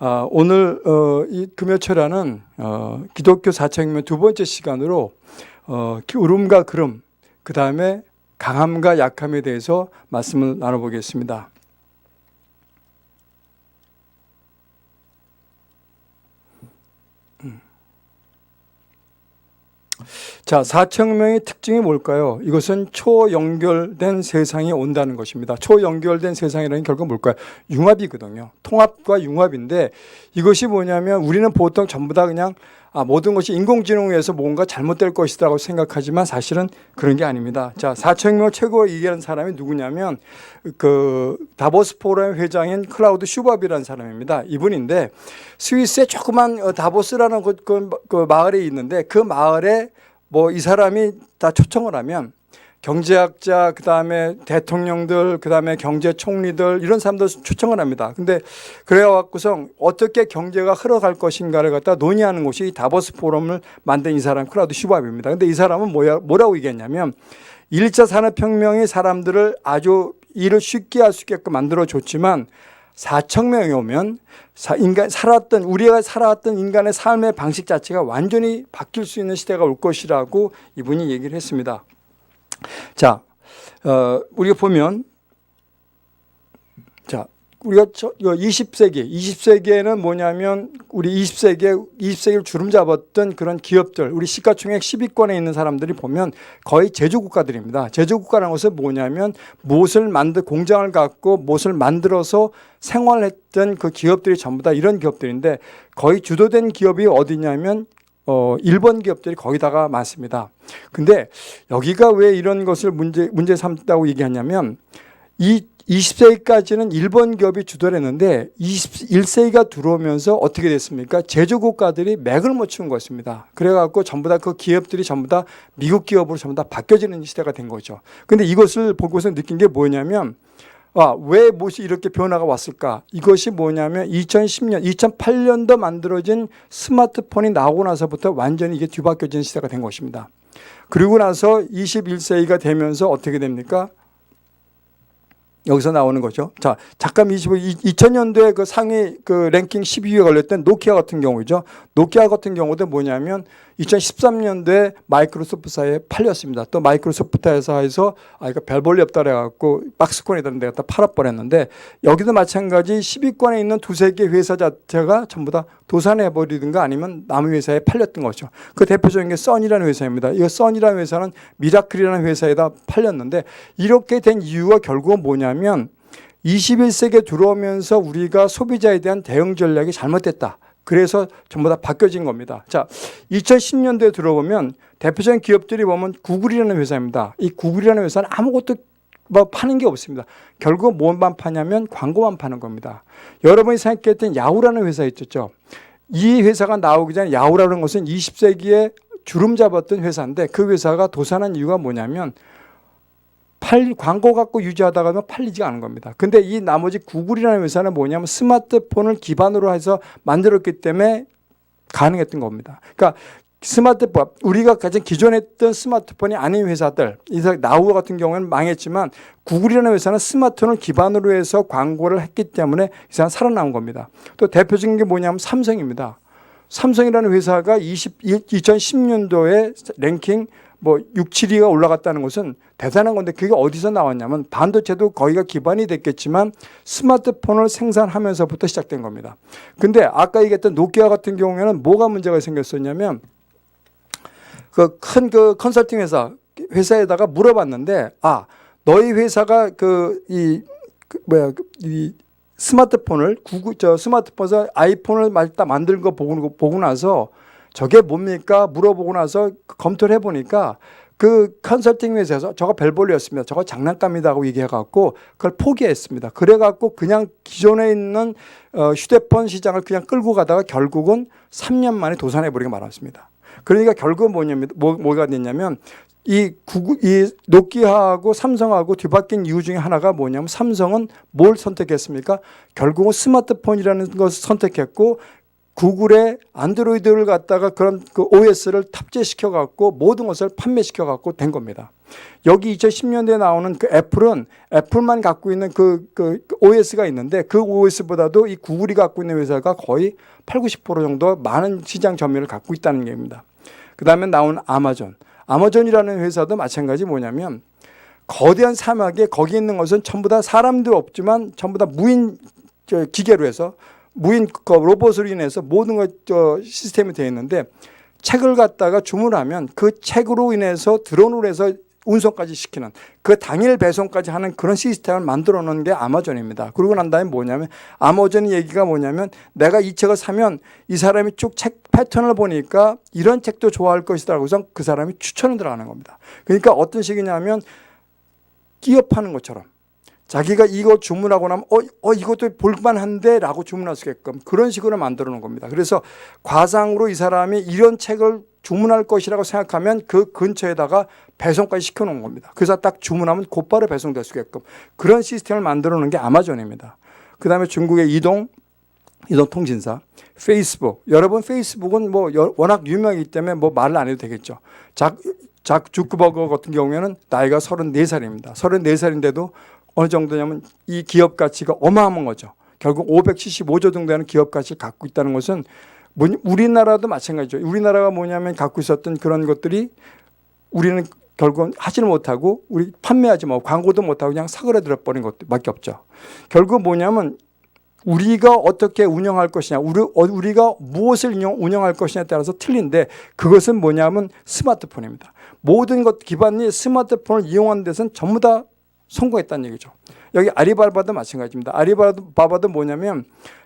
오늘 이 금요철화는 기독교 4차 혁명 두 번째 시간으로 울음과 그름, 그 다음에 강함과 약함에 대해서 말씀을 나눠보겠습니다. 자, 4차 혁명의 특징이 뭘까요? 이것은 초연결된 세상이 온다는 것입니다. 초연결된 세상이라는 게 결국 뭘까요? 융합이거든요. 통합과 융합인데 이것이 뭐냐면 우리는 보통 전부 다 그냥 모든 것이 인공지능에 의해서 뭔가 잘못될 것이라고 생각하지만 사실은 그런 게 아닙니다. 자, 4차 혁명을 최고로 얘기하는 사람이 누구냐면 그 다보스 포럼 회장인 클라우드 슈밥이라는 사람입니다. 이분인데 스위스의 조그만 다보스라는 그 마을에 있는데 그 마을에 뭐 이 사람이 다 초청을 하면 경제학자, 그 다음에 대통령들, 그 다음에 경제총리들 이런 사람들 초청을 합니다. 근데 그래갖고서 어떻게 경제가 흘러갈 것인가를 갖다 논의하는 곳이 이 다보스 포럼을 만든 이 사람 클라우드 슈밥입니다. 근데 이 사람은 뭐라고 얘기했냐면 1차 산업혁명이 사람들을 아주 일을 쉽게 할 수 있게끔 만들어줬지만 4차 혁명이 오면 우리가 살아왔던 인간의 삶의 방식 자체가 완전히 바뀔 수 있는 시대가 올 것이라고 이분이 얘기를 했습니다. 자, 우리가 보면, 자, 우리가 20세기에는 뭐냐면 우리 20세기를 주름 잡았던 그런 기업들, 우리 시가총액 10위권에 있는 사람들이 보면 거의 제조국가들입니다. 제조국가라는 것은 뭐냐면 공장을 갖고 무엇을 만들어서 생활했던 그 기업들이 전부 다 이런 기업들인데 거의 주도된 기업이 어디냐면 일본 기업들이 거기다가 많습니다. 근데 여기가 왜 이런 것을 문제 삼다고 얘기하냐면 이 20세기까지는 일본 기업이 주도를 했는데 21세기가 들어오면서 어떻게 됐습니까? 제조국가들이 맥을 못 추는 것입니다. 그래갖고 전부 다 그 기업들이 전부 다 미국 기업으로 전부 다 바뀌어지는 시대가 된 거죠. 근데 이것을 보고서 느낀 게 뭐냐면 왜 무엇이 이렇게 변화가 왔을까? 이것이 뭐냐면 2008년도 만들어진 스마트폰이 나오고 나서부터 완전히 이게 뒤바뀌어진 시대가 된 것입니다. 그리고 나서 21세기가 되면서 어떻게 됩니까? 여기서 나오는 거죠. 자, 잠깐 2000년도에 그 상위 그 랭킹 12위에 걸렸던 노키아 같은 경우죠. 노키아 같은 경우도 뭐냐면 2013년도에 마이크로소프트사에 팔렸습니다. 또 마이크로소프트사에서 이거 별 볼일 없다 그래갖고 박스콘에다 갖다 팔아버렸는데 여기도 마찬가지 10위권에 있는 두세 개 회사 자체가 전부 다 도산해버리든가 아니면 남의 회사에 팔렸던 거죠. 그 대표적인 게 써니라는 회사입니다. 이 써니라는 회사는 미라클이라는 회사에다 팔렸는데 이렇게 된 이유가 결국은 뭐냐면 21세기에 들어오면서 우리가 소비자에 대한 대응 전략이 잘못됐다. 그래서 전부 다 바뀌어진 겁니다. 자, 2010년도에 들어보면 대표적인 기업들이 보면 구글이라는 회사입니다. 이 구글이라는 회사는 아무것도 파는 게 없습니다. 결국 뭐만 파냐면 광고만 파는 겁니다. 여러분이 생각했던 야후라는 회사 있었죠. 이 회사가 나오기 전에 야후라는 것은 20세기에 주름 잡았던 회사인데 그 회사가 도산한 이유가 뭐냐면 광고 갖고 유지하다가 팔리지가 않은 겁니다. 근데 이 나머지 구글이라는 회사는 뭐냐면 스마트폰을 기반으로 해서 만들었기 때문에 가능했던 겁니다. 그러니까 스마트폰, 우리가 가장 기존에 했던 스마트폰이 아닌 회사들, 나우 같은 경우는 망했지만 구글이라는 회사는 스마트폰을 기반으로 해서 광고를 했기 때문에 이 회사는 살아남은 겁니다. 또 대표적인 게 뭐냐면 삼성입니다. 삼성이라는 회사가 2010년도에 랭킹 6, 7위가 올라갔다는 것은 대단한 건데 그게 어디서 나왔냐면 반도체도 거기가 기반이 됐겠지만 스마트폰을 생산하면서부터 시작된 겁니다. 근데 아까 얘기했던 노키아 같은 경우에는 뭐가 문제가 생겼었냐면 그 큰 컨설팅 회사에다가 물어봤는데 너희 회사가 이 스마트폰을 스마트폰에서 아이폰을 만든 거 보고 나서 저게 뭡니까? 물어보고 나서 검토를 해보니까 그 컨설팅 회사에서 저거 별 볼이었습니다. 저거 장난감이라고 얘기해갖고 그걸 포기했습니다. 그래갖고 그냥 기존에 있는 휴대폰 시장을 그냥 끌고 가다가 결국은 3년 만에 도산해버리고 말았습니다. 그러니까 결국은 뭐가 됐냐면 이 노키아하고 삼성하고 뒤바뀐 이유 중에 하나가 뭐냐면 삼성은 뭘 선택했습니까? 결국은 스마트폰이라는 것을 선택했고 구글의 안드로이드를 갖다가 그런 그 OS를 탑재시켜 갖고 모든 것을 판매시켜 갖고 된 겁니다. 여기 2010년대에 나오는 그 애플은 애플만 갖고 있는 그 OS가 있는데 그 OS보다도 이 구글이 갖고 있는 회사가 거의 80~90% 정도 많은 시장 점유율을 갖고 있다는 얘기입니다. 그 다음에 나온 아마존이라는 회사도 마찬가지 뭐냐면 거대한 사막에 거기 있는 것은 전부 다 사람들 없지만 전부 다 무인 기계로 해서 무인 로봇으로 인해서 모든 것 시스템이 되어 있는데 책을 갖다가 주문하면 그 책으로 인해서 드론으로 해서 운송까지 시키는 그 당일 배송까지 하는 그런 시스템을 만들어 놓은 게 아마존입니다. 그러고 난 다음에 뭐냐면 아마존 얘기가 뭐냐면 내가 이 책을 사면 이 사람이 쭉 책 패턴을 보니까 이런 책도 좋아할 것이다 그래서 그 사람이 추천을 들어가는 겁니다. 그러니까 어떤 식이냐면 기업하는 것처럼 자기가 이거 주문하고 나면 이것도 볼만한데 라고 주문할 수 있게끔 그런 식으로 만들어 놓은 겁니다. 그래서 과상으로 이 사람이 이런 책을 주문할 것이라고 생각하면 그 근처에다가 배송까지 시켜놓은 겁니다. 그래서 딱 주문하면 곧바로 배송될 수 있게끔 그런 시스템을 만들어 놓은 게 아마존입니다. 그 다음에 중국의 이동통신사 페이스북. 여러분 페이스북은 뭐 워낙 유명하기 때문에 뭐 말을 안 해도 되겠죠. 작 주크버거 같은 경우에는 나이가 34살입니다. 34살인데도 어느 정도냐면 이 기업 가치가 어마어마한 거죠. 결국 575조 정도 되는 기업 가치를 갖고 있다는 것은 우리나라도 마찬가지죠. 우리나라가 뭐냐면 갖고 있었던 그런 것들이 우리는 결국은 하지는 못하고 우리 판매하지 뭐 광고도 못하고 그냥 사그라들어 버린 것밖에 없죠. 결국 뭐냐면 우리가 어떻게 운영할 것이냐, 우리가 무엇을 운영할 것이냐에 따라서 틀린데 그것은 뭐냐면 스마트폰입니다. 모든 것 기반이 스마트폰을 이용하는 데서는 전부 다 성공했다는 얘기죠. 여기 아리바바도 마찬가지입니다. 아리바바도 뭐냐면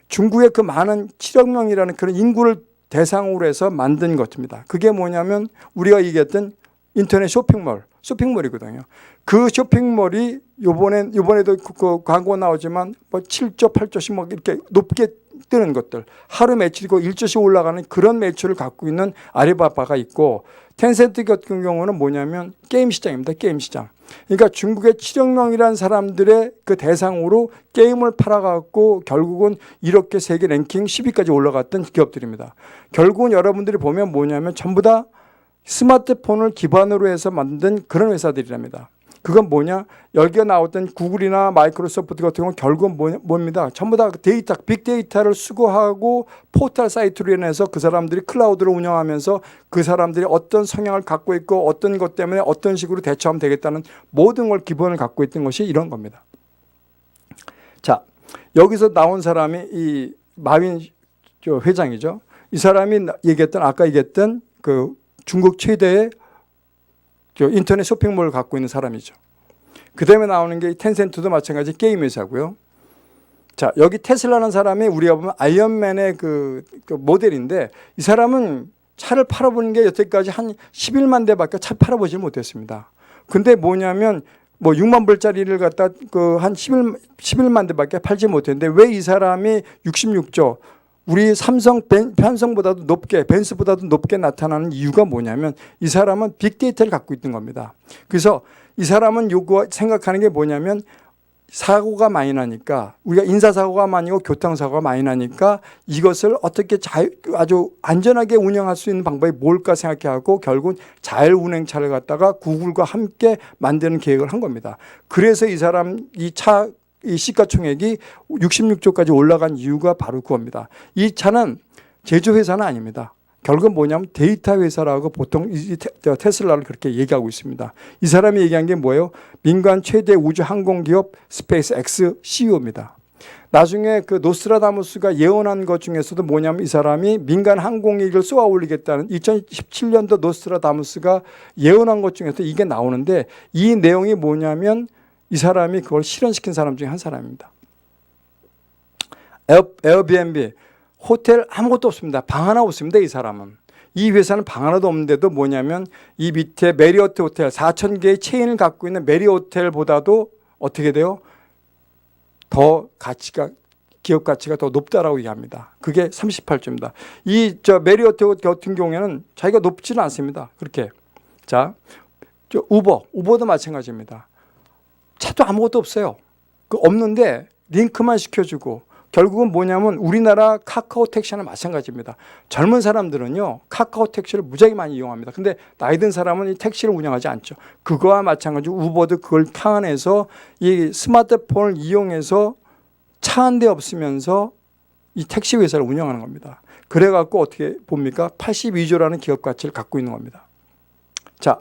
중국의 그 많은 7억 명이라는 그런 인구를 대상으로 해서 만든 것입니다. 그게 뭐냐면 우리가 얘기했던 인터넷 쇼핑몰이거든요. 그 쇼핑몰이 요번에도 그 광고 나오지만 뭐 7조, 8조씩 막 이렇게 높게 뜨는 것들, 하루 매출이고 1조씩 올라가는 그런 매출을 갖고 있는 아리바바가 있고, 텐센트 같은 경우는 뭐냐면 게임 시장입니다. 게임 시장. 그러니까 중국의 7억 명이라는 사람들의 그 대상으로 게임을 팔아갖고 결국은 이렇게 세계 랭킹 10위까지 올라갔던 기업들입니다. 결국은 여러분들이 보면 뭐냐면 전부 다 스마트폰을 기반으로 해서 만든 그런 회사들이랍니다. 그건 뭐냐? 여기가 나왔던 구글이나 마이크로소프트 같은 경우는 결국은 뭡니다. 전부 다 빅데이터를 수거하고 포털 사이트로 인해서 그 사람들이 클라우드로 운영하면서 그 사람들이 어떤 성향을 갖고 있고 어떤 것 때문에 어떤 식으로 대처하면 되겠다는 모든 걸 기본을 갖고 있던 것이 이런 겁니다. 자, 여기서 나온 사람이 이 마윈 회장이죠. 이 사람이 아까 얘기했던 그 중국 최대의 인터넷 쇼핑몰을 갖고 있는 사람이죠. 그 다음에 나오는 게 텐센트도 마찬가지 게임 회사고요. 자, 여기 테슬라라는 사람이 우리가 보면 아이언맨의 그 모델인데 이 사람은 차를 팔아보는 게 여태까지 한 11만 대밖에 차 팔아보지 못했습니다. 근데 뭐냐면 뭐 6만 불짜리를 갖다 한 11만 대밖에 팔지 못했는데 왜 이 사람이 66조 우리 삼성보다도 높게, 벤츠보다도 높게 나타나는 이유가 뭐냐면 이 사람은 빅데이터를 갖고 있는 겁니다. 그래서 이 사람은 요거 생각하는 게 뭐냐면 사고가 많이 나니까 우리가 인사사고가 많이 나고 교통사고가 많이 나니까 이것을 어떻게 아주 안전하게 운영할 수 있는 방법이 뭘까 생각해하고 결국은 자율운행차를 갖다가 구글과 함께 만드는 계획을 한 겁니다. 그래서 이 사람 이 시가총액이 66조까지 올라간 이유가 바로 그겁니다. 이 차는 제조회사는 아닙니다. 결국은 뭐냐면 데이터 회사라고 보통 테슬라를 그렇게 얘기하고 있습니다. 이 사람이 얘기한 게 뭐예요? 민간 최대 우주 항공기업 스페이스 X CEO입니다. 나중에 그 노스트라다무스가 예언한 것 중에서도 뭐냐면 이 사람이 민간 항공기를 쏘아 올리겠다는 2017년도 노스트라다무스가 예언한 것 중에서 이게 나오는데 이 내용이 뭐냐면 이 사람이 그걸 실현시킨 사람 중에 한 사람입니다. 에어비앤비, 호텔 아무것도 없습니다. 방 하나 없습니다. 이 사람은. 이 회사는 방 하나도 없는데도 뭐냐면 이 밑에 메리어트 호텔 4,000개의 체인을 갖고 있는 메리어트 호텔보다도 어떻게 돼요? 더 기업 가치가 더 높다라고 얘기합니다. 그게 38조입니다. 메리어트 같은 경우에는 자기가 높지는 않습니다. 그렇게. 자, 우버도 마찬가지입니다. 차도 아무것도 없어요. 없는데 링크만 시켜주고 결국은 뭐냐면 우리나라 카카오 택시는 마찬가지입니다. 젊은 사람들은요, 카카오 택시를 무지하게 많이 이용합니다. 근데 나이 든 사람은 이 택시를 운영하지 않죠. 그거와 마찬가지로 우버도 그걸 타안해서 이 스마트폰을 이용해서 차 한 대 없으면서 이 택시 회사를 운영하는 겁니다. 그래갖고 어떻게 봅니까? 82조라는 기업 가치를 갖고 있는 겁니다. 자,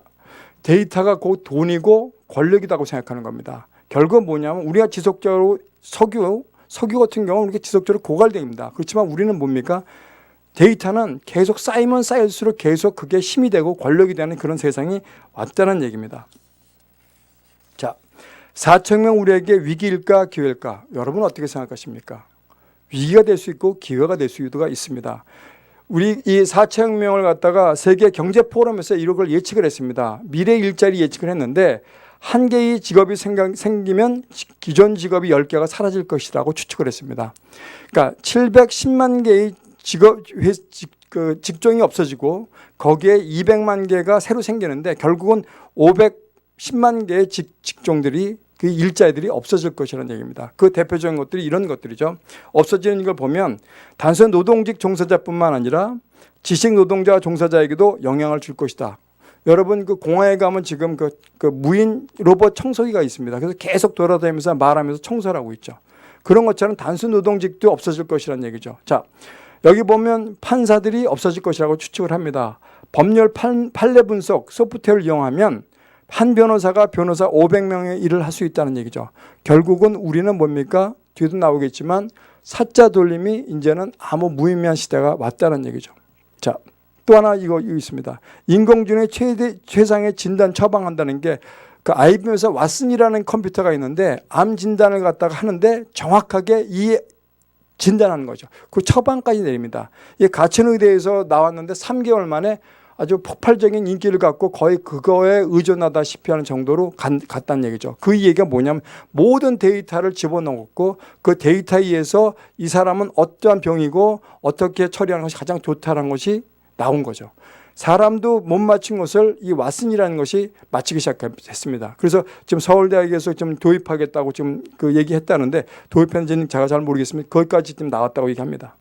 데이터가 곧 돈이고 권력이라고 생각하는 겁니다. 결국은 뭐냐면 우리가 지속적으로 석유 같은 경우는 우리가 지속적으로 고갈됩니다. 그렇지만 우리는 뭡니까? 데이터는 계속 쌓이면 쌓일수록 계속 그게 힘이 되고 권력이 되는 그런 세상이 왔다는 얘기입니다. 자, 4천 우리에게 위기일까 기회일까? 여러분 어떻게 생각하십니까? 위기가 될 수 있고 기회가 될 수가 있습니다. 우리 이 4천 명을 갖다가 세계 경제 포럼에서 이걸 예측을 했습니다. 미래 일자리 예측을 했는데 한 개의 직업이 생기면 기존 직업이 10개가 사라질 것이라고 추측을 했습니다. 그러니까 710만 개의 직종이 없어지고 거기에 200만 개가 새로 생기는데 결국은 510만 개의 직종들이 그 일자리들이 없어질 것이라는 얘기입니다. 그 대표적인 것들이 이런 것들이죠. 없어지는 걸 보면 단순 노동직 종사자뿐만 아니라 지식 노동자 종사자에게도 영향을 줄 것이다. 여러분 그 공항에 가면 지금 그 무인 로봇 청소기가 있습니다. 그래서 계속 돌아다니면서 말하면서 청소를 하고 있죠. 그런 것처럼 단순 노동직도 없어질 것이라는 얘기죠. 자, 여기 보면 판사들이 없어질 것이라고 추측을 합니다. 법률 판례 분석 소프트웨어를 이용하면 한 변호사가 변호사 500명의 일을 할 수 있다는 얘기죠. 결국은 우리는 뭡니까? 뒤에도 나오겠지만 사자 돌림이 이제는 아무 무의미한 시대가 왔다는 얘기죠. 자, 또 하나 이거 있습니다. 인공지능의 최상의 진단 처방한다는 게 그 IBM에서 왓슨이라는 컴퓨터가 있는데 암 진단을 갖다가 하는데 정확하게 이 진단하는 거죠. 그 처방까지 내립니다. 이게 가천의대에서 나왔는데 3개월 만에 아주 폭발적인 인기를 갖고 거의 그거에 의존하다시피 하는 정도로 갔다는 얘기죠. 그 얘기가 뭐냐면 모든 데이터를 집어넣었고 그 데이터에 의해서 이 사람은 어떠한 병이고 어떻게 처리하는 것이 가장 좋다는 것이 나온 거죠. 사람도 못 맞춘 것을 이 왓슨이라는 것이 맞히기 시작했습니다. 그래서 지금 서울대학에서 좀 도입하겠다고 지금 그 얘기했다는데 도입했는지는 제가 잘 모르겠습니다. 거기까지 지금 나왔다고 얘기합니다.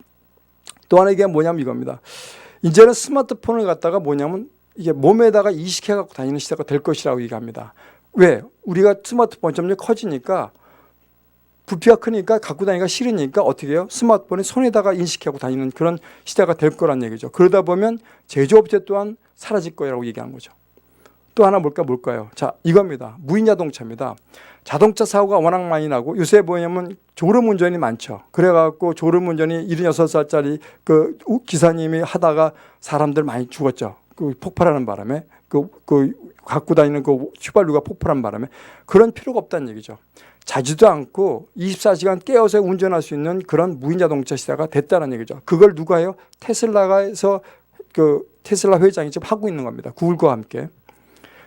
또 하나 이게 뭐냐면 이겁니다. 이제는 스마트폰을 갖다가 뭐냐면 이게 몸에다가 이식해 갖고 다니는 시대가 될 것이라고 얘기합니다. 왜? 우리가 스마트폰 점점 커지니까 부피가 크니까 갖고 다니기가 싫으니까 어떻게 해요? 스마트폰을 손에다가 인식하고 다니는 그런 시대가 될 거란 얘기죠. 그러다 보면 제조업체 또한 사라질 거라고 얘기하는 거죠. 또 하나 뭘까요? 자, 이겁니다. 무인 자동차입니다. 자동차 사고가 워낙 많이 나고 요새 뭐냐면 졸음운전이 많죠. 그래갖고 졸음운전이 76살짜리 그 기사님이 하다가 사람들 많이 죽었죠. 그 폭발하는 바람에 그 갖고 다니는 그 휘발유가 폭발한 바람에 그런 필요가 없다는 얘기죠. 자지도 않고 24시간 깨어서 운전할 수 있는 그런 무인 자동차 시대가 됐다는 얘기죠. 그걸 누가 해요? 테슬라에서 그 테슬라 회장이 지금 하고 있는 겁니다. 구글과 함께.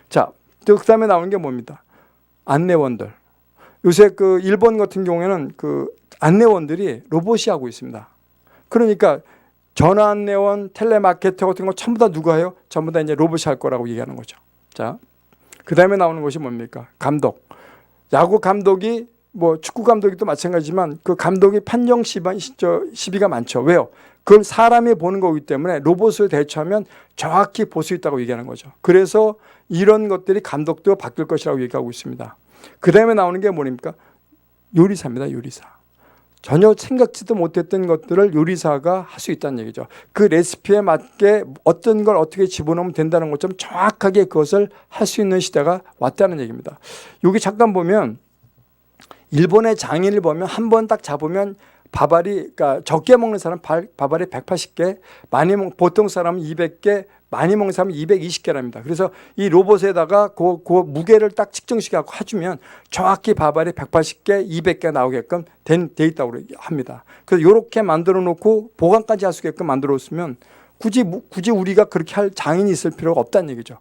자, 또 그다음에 나오는 게 뭡니까? 안내원들. 요새 그 일본 같은 경우에는 그 안내원들이 로봇이 하고 있습니다. 그러니까 전화 안내원, 텔레마케터 같은 거 전부 다 누가 해요? 전부 다 이제 로봇이 할 거라고 얘기하는 거죠. 자, 그다음에 나오는 것이 뭡니까? 감독. 야구 감독이 뭐 축구 감독이 또 마찬가지지만 그 감독이 판정 시비가 많죠. 왜요? 그걸 사람이 보는 거기 때문에 로봇을 대처하면 정확히 볼 수 있다고 얘기하는 거죠. 그래서 이런 것들이 감독도 바뀔 것이라고 얘기하고 있습니다. 그 다음에 나오는 게 뭡니까? 요리사입니다. 요리사. 전혀 생각지도 못했던 것들을 요리사가 할 수 있다는 얘기죠. 그 레시피에 맞게 어떤 걸 어떻게 집어넣으면 된다는 것처럼 정확하게 그것을 할 수 있는 시대가 왔다는 얘기입니다. 여기 잠깐 보면 일본의 장인을 보면 한 번 딱 잡으면 밥알이, 그러니까 적게 먹는 사람 밥알이 180개, 보통 사람은 200개, 많이 먹는 사람은 220개랍니다. 그래서 이 로봇에다가 그 무게를 딱 측정시켜서 해주면 정확히 밥알이 180개, 200개 나오게끔 돼 있다고 합니다. 그래서 이렇게 만들어 놓고 보관까지 할 수 있게끔 만들어 놓으면 굳이 우리가 그렇게 할 장인이 있을 필요가 없다는 얘기죠.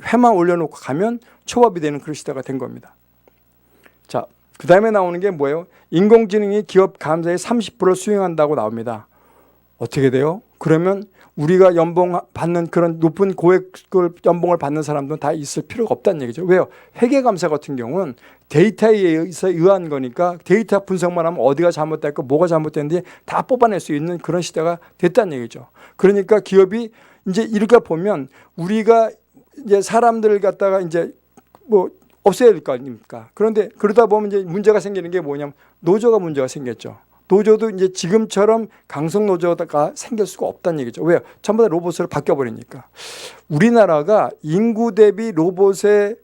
회만 올려놓고 가면 초밥이 되는 그런 시대가 된 겁니다. 자, 그 다음에 나오는 게 뭐예요? 인공지능이 기업 감사의 30%를 수행한다고 나옵니다. 어떻게 돼요? 그러면 우리가 연봉 받는 그런 높은 고액 연봉을 받는 사람들은 다 있을 필요가 없다는 얘기죠. 왜요? 회계감사 같은 경우는 데이터에 의해서 의한 거니까 데이터 분석만 하면 어디가 잘못됐고 뭐가 잘못됐는지 다 뽑아낼 수 있는 그런 시대가 됐다는 얘기죠. 그러니까 기업이 이제 이렇게 보면 우리가 이제 사람들을 갖다가 이제 뭐 없애야 될 거 아닙니까? 그런데 그러다 보면 이제 문제가 생기는 게 뭐냐면 노조가 문제가 생겼죠. 노조도 이제 지금처럼 강성 노조가 생길 수가 없다는 얘기죠. 왜요? 전부 다 로봇으로 바뀌어버리니까. 우리나라가 인구 대비 로봇의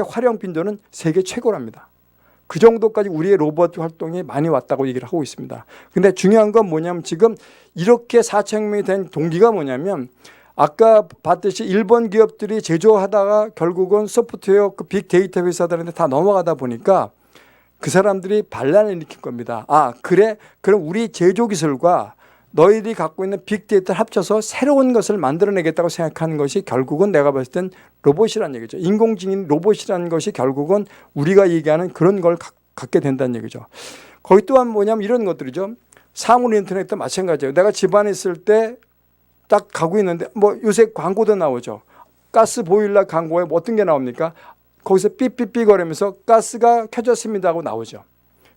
활용 빈도는 세계 최고랍니다. 그 정도까지 우리의 로봇 활동이 많이 왔다고 얘기를 하고 있습니다. 근데 중요한 건 뭐냐면 지금 이렇게 4,000명이 된 동기가 뭐냐면 아까 봤듯이 일본 기업들이 제조하다가 결국은 소프트웨어 그 빅데이터 회사들한테 다 넘어가다 보니까 그 사람들이 반란을 일으킨 겁니다. 아, 그래? 그럼 우리 제조 기술과 너희들이 갖고 있는 빅데이터를 합쳐서 새로운 것을 만들어내겠다고 생각하는 것이 결국은 내가 봤을 땐 로봇이라는 얘기죠. 인공지능 로봇이라는 것이 결국은 우리가 얘기하는 그런 걸 갖게 된다는 얘기죠. 거기 또한 뭐냐면 이런 것들이죠. 사물 인터넷도 마찬가지예요. 내가 집안에 있을 때 딱 가고 있는데 뭐 요새 광고도 나오죠. 가스 보일러 광고에 뭐 어떤 게 나옵니까? 거기서 삐삐삐 거리면서 가스가 켜졌습니다 하고 나오죠.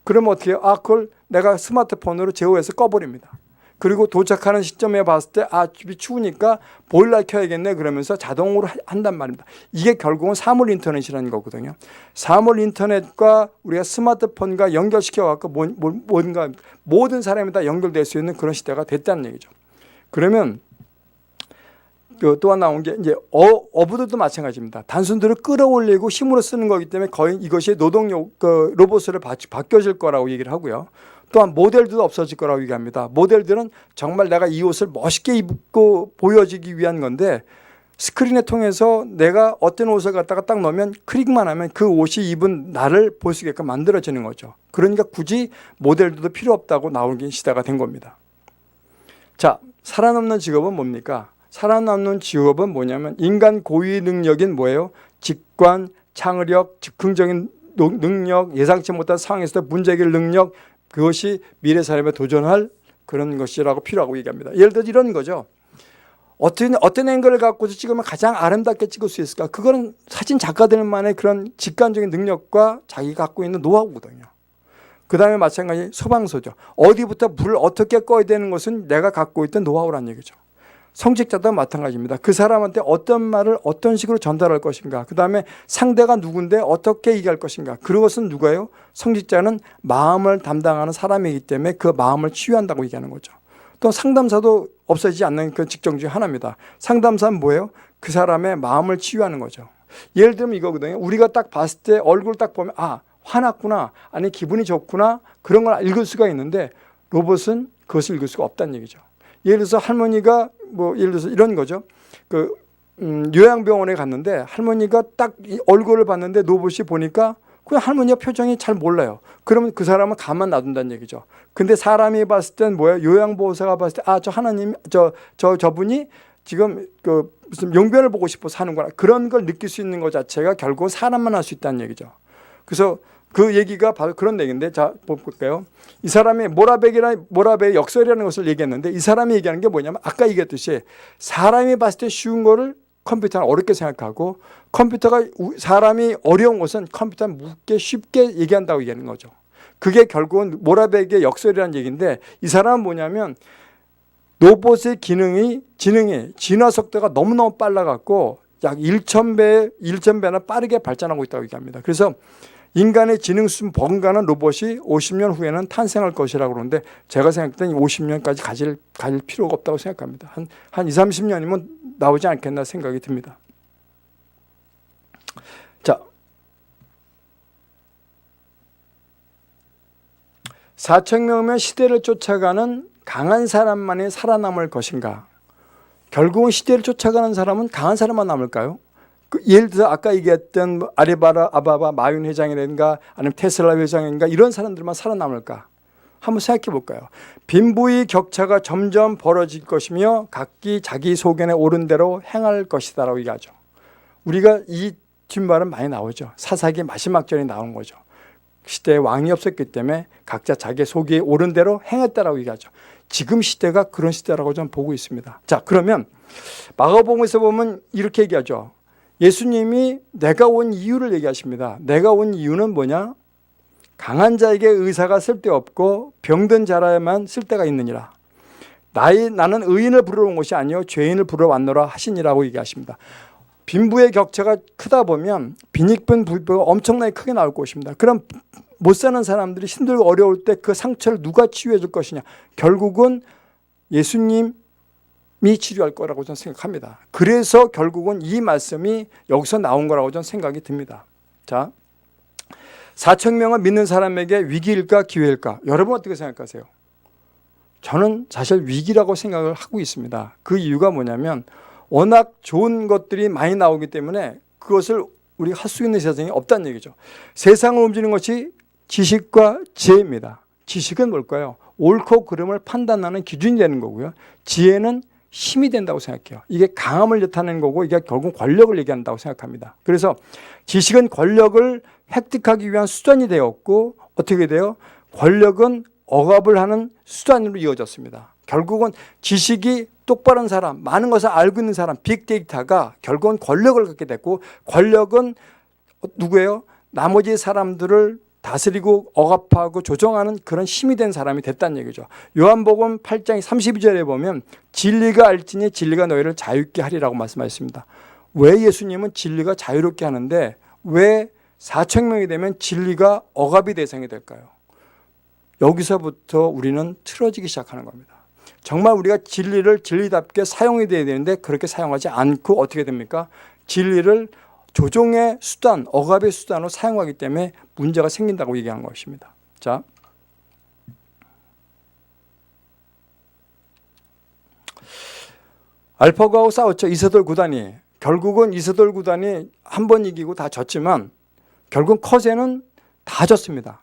그러면 어떻게 해요? 아, 그걸 내가 스마트폰으로 제어해서 꺼버립니다. 그리고 도착하는 시점에 봤을 때 아, 집이 추우니까 보일러 켜야겠네 그러면서 자동으로 한단 말입니다. 이게 결국은 사물 인터넷이라는 거거든요. 사물 인터넷과 우리가 스마트폰과 연결시켜 갖고 뭔가 모든 사람이 다 연결될 수 있는 그런 시대가 됐다는 얘기죠. 그러면 또 하나 나온 게 이제 어부들도 마찬가지입니다. 단순들을 끌어올리고 힘으로 쓰는 거기 때문에 거의 이것이 노동력 로봇으로 바뀌어질 거라고 얘기를 하고요. 또한 모델들도 없어질 거라고 얘기합니다. 모델들은 정말 내가 이 옷을 멋있게 입고 보여지기 위한 건데 스크린을 통해서 내가 어떤 옷을 갖다가 딱 넣으면 클릭만 하면 그 옷이 입은 나를 볼 수 있게끔 만들어지는 거죠. 그러니까 굳이 모델들도 필요 없다고 나오긴 시대가 된 겁니다. 자, 살아남는 직업은 뭡니까? 살아남는 직업은 뭐냐면 인간 고유의 능력인 뭐예요? 직관, 창의력, 즉흥적인 능력, 예상치 못한 상황에서 문제 해결 능력, 그것이 미래 삶에 도전할 그런 것이라고 필요하고 얘기합니다. 예를 들어 이런 거죠. 어떤 앵글을 갖고서 찍으면 가장 아름답게 찍을 수 있을까? 그거는 사진 작가들만의 그런 직관적인 능력과 자기가 갖고 있는 노하우거든요. 그 다음에 마찬가지 소방서죠. 어디부터 불을 어떻게 꺼야 되는 것은 내가 갖고 있던 노하우란 얘기죠. 성직자도 마찬가지입니다. 그 사람한테 어떤 말을 어떤 식으로 전달할 것인가. 그 다음에 상대가 누군데 어떻게 얘기할 것인가. 그것은 누가요? 성직자는 마음을 담당하는 사람이기 때문에 그 마음을 치유한다고 얘기하는 거죠. 또 상담사도 없어지지 않는 그 직종 중에 하나입니다. 상담사는 뭐예요? 그 사람의 마음을 치유하는 거죠. 예를 들면 이거거든요. 우리가 딱 봤을 때 얼굴을 딱 보면 아, 화났구나. 아니 기분이 좋구나. 그런 걸 읽을 수가 있는데 로봇은 그것을 읽을 수가 없다는 얘기죠. 예를 들어서 할머니가 예를 들어서 이런 거죠. 요양병원에 갔는데 할머니가 딱 이 얼굴을 봤는데 로봇이 보니까 그 할머니가 표정이 잘 몰라요. 그러면 그 사람은 가만 놔둔다는 얘기죠. 근데 사람이 봤을 땐 뭐예요? 요양보호사가 봤을 때 아, 저분이 지금 무슨 용변을 보고 싶어서 하는구나. 그런 걸 느낄 수 있는 것 자체가 결국 사람만 할 수 있다는 얘기죠. 그래서 그 얘기가 바로 그런 얘기인데, 자, 볼까요? 이 사람이 모라베의 역설이라는 것을 얘기했는데, 이 사람이 얘기하는 게 뭐냐면, 아까 얘기했듯이 사람이 봤을 때 쉬운 거를 컴퓨터는 어렵게 생각하고, 컴퓨터가 사람이 어려운 것은 컴퓨터는 무겁게 쉽게 얘기한다고 얘기하는 거죠. 그게 결국은 모라베의 역설이라는 얘기인데, 이 사람은 뭐냐면, 로봇의 지능이 진화 속도가 너무너무 빨라갖고, 약 1,000배나 빠르게 발전하고 있다고 얘기합니다. 그래서 인간의 지능 수준 버금가는 로봇이 50년 후에는 탄생할 것이라고 그러는데 제가 생각할 때는 50년까지 가질 필요가 없다고 생각합니다. 한 20, 30년이면 나오지 않겠나 생각이 듭니다. 자, 4,000명이면 시대를 쫓아가는 강한 사람만이 살아남을 것인가? 결국은 시대를 쫓아가는 사람은 강한 사람만 남을까요? 예를 들어 아까 얘기했던 아리바바 마윈 회장이라든가 아니면 테슬라 회장인가 이런 사람들만 살아남을까? 한번 생각해 볼까요? 빈부의 격차가 점점 벌어질 것이며 각기 자기 소견에 옳은 대로 행할 것이다 라고 얘기하죠. 우리가 이 뒷말은 많이 나오죠. 사사기 마지막 절에 나온 거죠. 시대에 왕이 없었기 때문에 각자 자기 소기에 옳은 대로 행했다라고 얘기하죠. 지금 시대가 그런 시대라고 저는 보고 있습니다. 자, 그러면 마가복음에서 보면 이렇게 얘기하죠. 예수님이 내가 온 이유를 얘기하십니다. 내가 온 이유는 뭐냐? 강한 자에게 의사가 쓸데없고 병든 자라야만 쓸데가 있느니라. 나는 의인을 부르러 온 것이 아니요 죄인을 부르러 왔노라 하시니라고 얘기하십니다. 빈부의 격차가 크다 보면 빈익빈 불부가 엄청나게 크게 나올 것입니다. 그럼 못 사는 사람들이 힘들고 어려울 때 그 상처를 누가 치유해 줄 것이냐? 결국은 예수님이 치료할 거라고 저는 생각합니다. 그래서 결국은 이 말씀이 여기서 나온 거라고 저는 생각이 듭니다. 자, 4,000명을 믿는 사람에게 위기일까 기회일까? 여러분 어떻게 생각하세요? 저는 사실 위기라고 생각을 하고 있습니다. 그 이유가 뭐냐면 워낙 좋은 것들이 많이 나오기 때문에 그것을 우리가 할 수 있는 세상이 없다는 얘기죠. 세상을 움직이는 것이 지식과 지혜입니다. 지식은 뭘까요? 옳고 그름을 판단하는 기준이 되는 거고요. 지혜는 힘이 된다고 생각해요. 이게 강함을 나타내는 거고 이게 결국 권력을 얘기한다고 생각합니다. 그래서 지식은 권력을 획득하기 위한 수단이 되었고 어떻게 돼요? 권력은 억압을 하는 수단으로 이어졌습니다. 결국은 지식이 똑바른 사람, 많은 것을 알고 있는 사람, 빅데이터가 결국은 권력을 갖게 됐고 권력은 누구예요? 나머지 사람들을 다스리고 억압하고 조정하는 그런 힘이 된 사람이 됐다는 얘기죠. 요한복음 8장 32절에 보면 진리가 알지니 진리가 너희를 자유롭게 하리라고 말씀하셨습니다. 왜 예수님은 진리가 자유롭게 하는데 왜 4,000명이 되면 진리가 억압의 대상이 될까요? 여기서부터 우리는 틀어지기 시작하는 겁니다. 정말 우리가 진리를 진리답게 사용해야 되는데 그렇게 사용하지 않고 어떻게 됩니까? 진리를 조종의 수단, 억압의 수단으로 사용하기 때문에 문제가 생긴다고 얘기한 것입니다. 자, 알파고하고 싸웠죠. 이세돌 구단이. 결국은 이세돌 구단이 한 번 이기고 다 졌지만 결국 컷에는 다 졌습니다.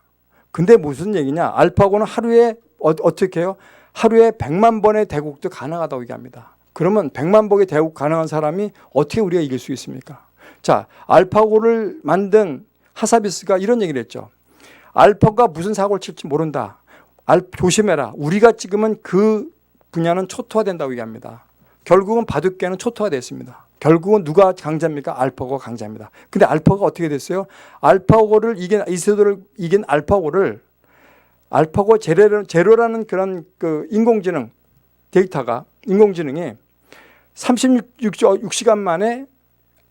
근데 무슨 얘기냐? 알파고는 하루에 어떻게 해요? 하루에 100만 번의 대국도 가능하다고 얘기합니다. 그러면 100만 번의 대국 가능한 사람이 어떻게 우리가 이길 수 있습니까? 자, 알파고를 만든 하사비스가 이런 얘기를 했죠. 알파고가 무슨 사고를 칠지 모른다. 조심해라. 우리가 찍으면 그 분야는 초토화된다고 얘기합니다. 결국은 바둑계는 초토화됐습니다. 결국은 누가 강자입니까? 알파고가 강자입니다. 근데 알파고가 어떻게 됐어요? 알파고를 이긴 이세돌을 이긴 알파고 제로라는 그런 그 인공지능 데이터가 인공지능이 36시간 만에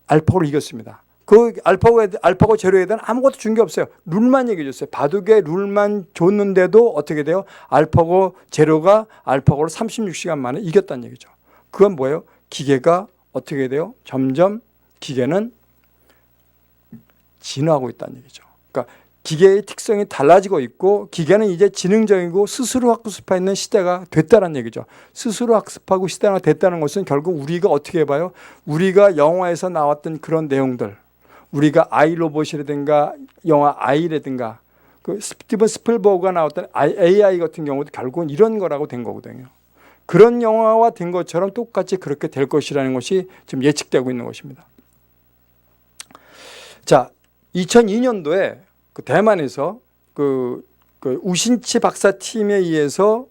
알파고를 이겼습니다. 그 알파고 제로에 대한 아무것도 준 게 없어요. 룰만 얘기해 줬어요. 바둑의 룰만 줬는데도 어떻게 돼요? 알파고 제로가 알파고를 36시간 만에 이겼다는 얘기죠. 그건 뭐예요? 기계가 어떻게 돼요? 점점 기계는 진화하고 있다는 얘기죠. 그러니까 기계의 특성이 달라지고 있고 기계는 이제 지능적이고 스스로 학습하는 시대가 됐다는 얘기죠. 스스로 학습하고 시대가 됐다는 것은 결국 우리가 어떻게 봐요? 우리가 영화에서 나왔던 그런 내용들, 우리가 아이로봇이라든가 영화 아이라든가 그 스티븐 스필버그가 나왔던 AI 같은 경우도 결국은 이런 거라고 된 거거든요. 그런 영화와 된 것처럼 똑같이 그렇게 될 것이라는 것이 지금 예측되고 있는 것입니다. 자, 2002년도에 그 대만에서 그 우신치 박사 팀에 의해서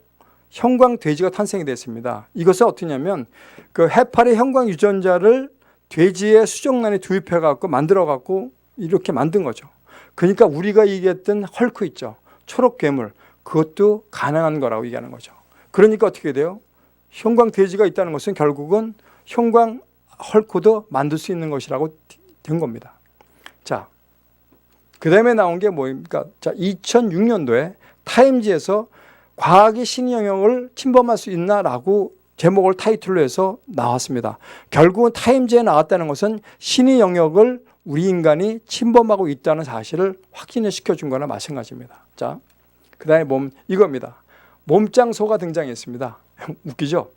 형광돼지가 탄생이 됐습니다. 이것은 어떠냐면 그 해파리 형광 유전자를 돼지의 수정란에 투입해 갖고 만들어 갖고 이렇게 만든 거죠. 그러니까 우리가 얘기했던 헐크 있죠. 초록 괴물. 그것도 가능한 거라고 얘기하는 거죠. 그러니까 어떻게 돼요? 형광돼지가 있다는 것은 결국은 형광 헐크도 만들 수 있는 것이라고 된 겁니다. 자, 그 다음에 나온 게 뭐입니까? 자, 2006년도에 타임지에서 과학이 신의 영역을 침범할 수 있나라고 제목을 타이틀로 해서 나왔습니다. 결국은 타임지에 나왔다는 것은 신의 영역을 우리 인간이 침범하고 있다는 사실을 확인을 시켜준 거나 마찬가지입니다. 자, 그 다음에 이겁니다. 몸짱소가 등장했습니다. 웃기죠?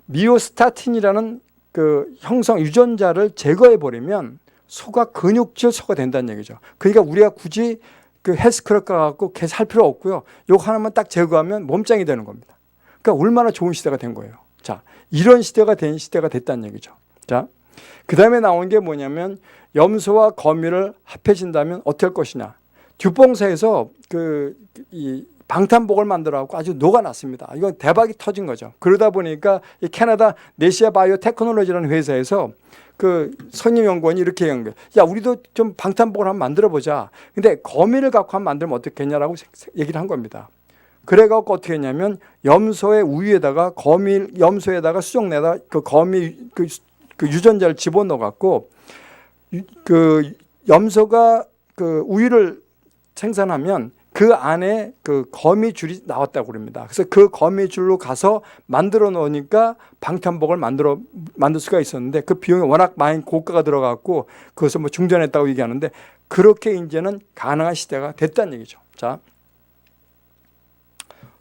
미오스타틴이라는 그 형성 유전자를 제거해버리면 소가 근육질 소가 된다는 얘기죠. 그러니까 우리가 굳이 그 헬스클럽 가갖고 계속 할 필요 없고요. 요거 하나만 딱 제거하면 몸짱이 되는 겁니다. 그러니까 얼마나 좋은 시대가 된 거예요. 자, 이런 시대가 됐다는 얘기죠. 자, 그 다음에 나온 게 뭐냐면 염소와 거미를 합해진다면 어떨 것이냐. 듀뽕사에서 이 방탄복을 만들어갖고 아주 녹아났습니다. 이건 대박이 터진 거죠. 그러다 보니까 이 캐나다 네시아 바이오 테크놀로지라는 회사에서 그 선임 연구원이 이렇게 얘기한 거예요. 야, 우리도 좀 방탄복을 한번 만들어보자. 근데 거미를 갖고 한번 만들면 어떻겠냐라고 얘기를 한 겁니다. 그래갖고 어떻게 했냐면 염소의 우유에다가 염소에다가 수정내다가 그 거미 그 유전자를 집어넣어갖고 그 염소가 그 우유를 생산하면 그 안에 그 거미줄이 나왔다고 그럽니다. 그래서 그 거미줄로 가서 만들어 놓으니까 방탄복을 만들 수가 있었는데 그 비용이 워낙 많이 고가가 들어갔고 그것을 뭐 중전했다고 얘기하는데 그렇게 이제는 가능한 시대가 됐다는 얘기죠. 자.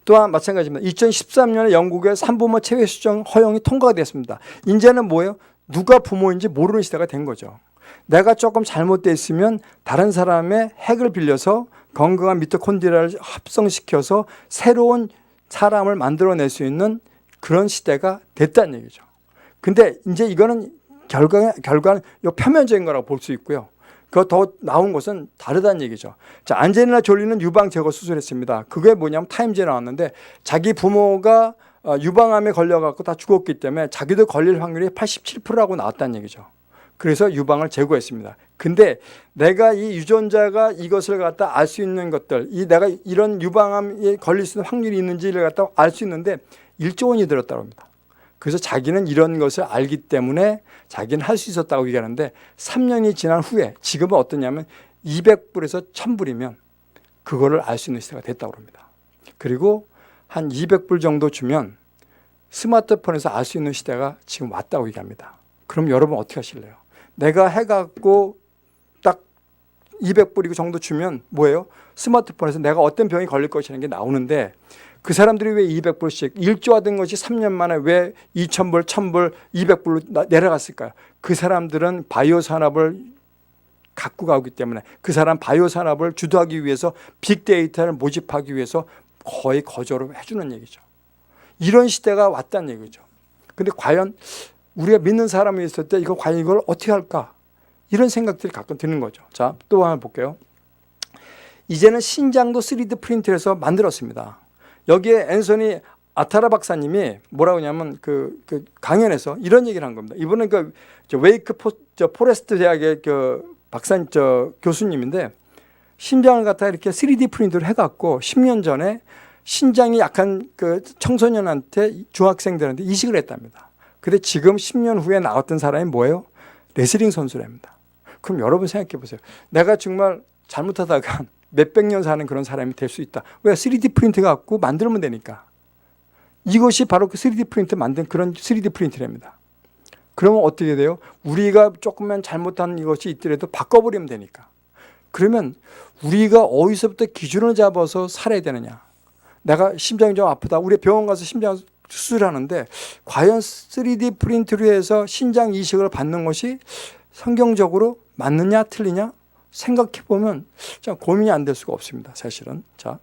또한 마찬가지입니다. 2013년에 영국의 산부모 체외 수정 허용이 통과가 됐습니다. 이제는 뭐예요? 누가 부모인지 모르는 시대가 된 거죠. 내가 조금 잘못되어 있으면 다른 사람의 핵을 빌려서 건강한 미토콘드리아를 합성시켜서 새로운 사람을 만들어낼 수 있는 그런 시대가 됐다는 얘기죠. 근데 이제 이거는 결과는 표면적인 거라고 볼 수 있고요. 더 나온 것은 다르다는 얘기죠. 자, 안젤리나 졸리는 유방 제거 수술했습니다. 그게 뭐냐면 타임즈에 나왔는데 자기 부모가 유방암에 걸려갖고 다 죽었기 때문에 자기도 걸릴 확률이 87%라고 나왔다는 얘기죠. 그래서 유방을 제거했습니다. 근데 내가 이 유전자가 이것을 갖다 알 수 있는 것들, 내가 이런 유방암에 걸릴 수 있는 확률이 있는지를 갖다 알 수 있는데 1조 원이 들었다고 합니다. 그래서 자기는 이런 것을 알기 때문에 자기는 할 수 있었다고 얘기하는데 3년이 지난 후에 지금은 어떠냐면 200불에서 1000불이면 그거를 알 수 있는 시대가 됐다고 합니다. 그리고 한 200불 정도 주면 스마트폰에서 알 수 있는 시대가 지금 왔다고 얘기합니다. 그럼 여러분 어떻게 하실래요? 내가 해갖고 딱 200불 정도 주면 뭐예요? 스마트폰에서 내가 어떤 병이 걸릴 것이라는 게 나오는데 그 사람들이 왜 200불씩 1조 하던 것이 3년 만에 왜 2000불, 1000불, 200불로 내려갔을까요? 그 사람들은 바이오 산업을 갖고 가기 때문에 그 사람 바이오 산업을 주도하기 위해서 빅데이터를 모집하기 위해서 거의 거저로 해주는 얘기죠. 이런 시대가 왔다는 얘기죠. 근데 과연 우리가 믿는 사람이 있을 때 이거 과연 이걸 어떻게 할까? 이런 생각들이 가끔 드는 거죠. 자, 또 하나 볼게요. 이제는 신장도 3D 프린트해서 만들었습니다. 여기에 앤서니 아타라 박사님이 뭐라고 하냐면 그 강연에서 이런 얘기를 한 겁니다. 이분은 그 웨이크 포레스트 대학의 그 교수님인데 심장을 갖다 이렇게 3D 프린트를 해갖고 10년 전에 신장이 약한 그 청소년한테 중학생들한테 이식을 했답니다. 근데 지금 10년 후에 나왔던 사람이 뭐예요? 레슬링 선수랍니다. 그럼 여러분 생각해 보세요. 내가 정말 잘못하다가 몇백 년 사는 그런 사람이 될 수 있다. 왜? 3D 프린트 갖고 만들면 되니까. 이것이 바로 그 3D 프린트 만든 그런 3D 프린트랍니다. 그러면 어떻게 돼요? 우리가 조금만 잘못한 이것이 있더라도 바꿔버리면 되니까. 그러면 우리가 어디서부터 기준을 잡아서 살아야 되느냐? 내가 심장이 좀 아프다. 우리 병원 가서 심장 수술하는데 과연 3D 프린트로 해서 신장 이식을 받는 것이 성경적으로 맞느냐 틀리냐? 생각해보면 참 고민이 안 될 수가 없습니다. 사실은. 자,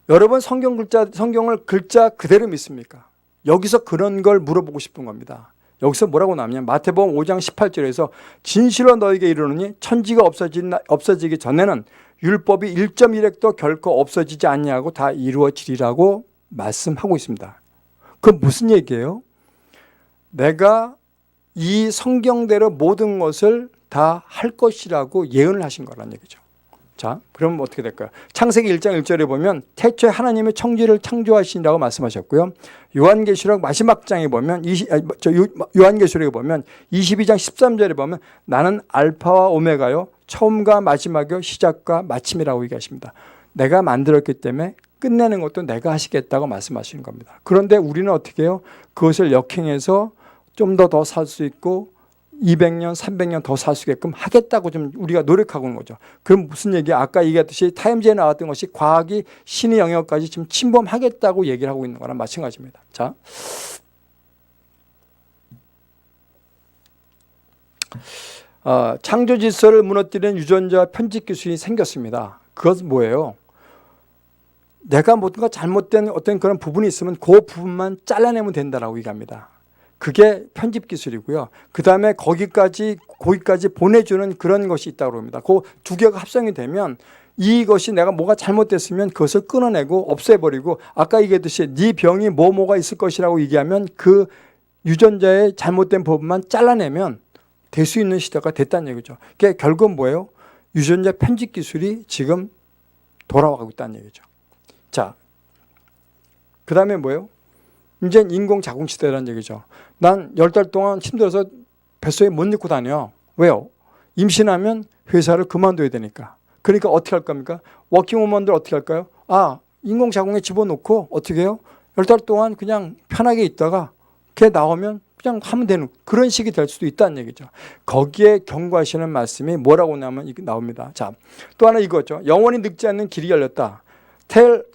여러분 성경을 글자 그대로 믿습니까? 여기서 그런 걸 물어보고 싶은 겁니다. 여기서 뭐라고 나오냐면 마태복음 5장 18절에서 진실로 너에게 이르노니 천지가 없어지기 전에는 율법이 1.1획도 결코 없어지지 않냐고 다 이루어지리라고 말씀하고 있습니다. 그건 무슨 얘기예요? 내가 이 성경대로 모든 것을 다 할 것이라고 예언을 하신 거란 얘기죠. 자, 그럼 어떻게 될까요? 창세기 1장 1절에 보면 태초에 하나님의 천지를 창조하신다고 말씀하셨고요. 요한계시록 마지막 장에 보면 요한계시록에 보면 22장 13절에 보면 나는 알파와 오메가요 처음과 마지막이요 시작과 마침이라고 얘기하십니다. 내가 만들었기 때문에 끝내는 것도 내가 하시겠다고 말씀하시는 겁니다. 그런데 우리는 어떻게 해요? 그것을 역행해서 좀 더 살 수 있고 200년, 300년 더 살 수 있게끔 하겠다고 좀 우리가 노력하고 있는 거죠. 그럼 무슨 얘기야? 아까 얘기했듯이 타임즈에 나왔던 것이 과학이 신의 영역까지 지금 침범하겠다고 얘기를 하고 있는 거랑 마찬가지입니다. 자, 창조 질서를 무너뜨리는 유전자 편집 기술이 생겼습니다. 그것은 뭐예요? 내가 뭔가 잘못된 어떤 그런 부분이 있으면 그 부분만 잘라내면 된다라고 얘기합니다. 그게 편집 기술이고요. 그 다음에 거기까지 보내주는 그런 것이 있다고 합니다. 그 두 개가 합성이 되면 이것이 내가 뭐가 잘못됐으면 그것을 끊어내고 없애버리고 아까 얘기했듯이 네 병이 뭐가 있을 것이라고 얘기하면 그 유전자의 잘못된 부분만 잘라내면 될 수 있는 시대가 됐다는 얘기죠. 그게 결국은 뭐예요? 유전자 편집 기술이 지금 돌아가고 있다는 얘기죠. 자, 그 다음에 뭐예요? 이제 인공자궁 시대라는 얘기죠. 난 10달 동안 힘들어서 뱃속에 못 넣고 다녀. 왜요? 임신하면 회사를 그만둬야 되니까. 그러니까 어떻게 할 겁니까? 워킹우먼들 어떻게 할까요? 인공자궁에 집어넣고 어떻게 해요? 10달 동안 그냥 편하게 있다가 걔 나오면 그냥 하면 되는 그런 식이 될 수도 있다는 얘기죠. 거기에 경고하시는 말씀이 뭐라고 나오면 이게 나옵니다. 자, 또 하나 이거죠. 영원히 늙지 않는 길이 열렸다.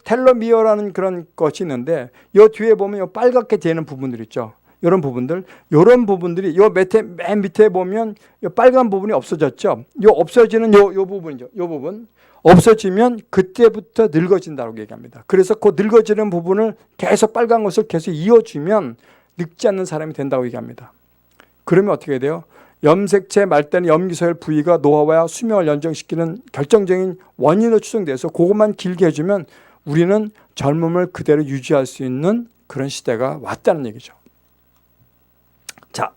텔로미어라는 그런 것이 있는데 이 뒤에 보면 이 빨갛게 되는 부분들 있죠. 이런 부분들이 요 맨 밑에 보면 요 빨간 부분이 없어졌죠. 요 없어지는 요 부분이죠. 요 부분 없어지면 그때부터 늙어진다고 얘기합니다. 그래서 그 늙어지는 부분을 계속 빨간 것을 계속 이어주면 늙지 않는 사람이 된다고 얘기합니다. 그러면 어떻게 돼요? 염색체 말단의 염기소열 부위가 노화와 수명을 연장시키는 결정적인 원인으로 추정돼서 그것만 길게 해주면 우리는 젊음을 그대로 유지할 수 있는 그런 시대가 왔다는 얘기죠. 자,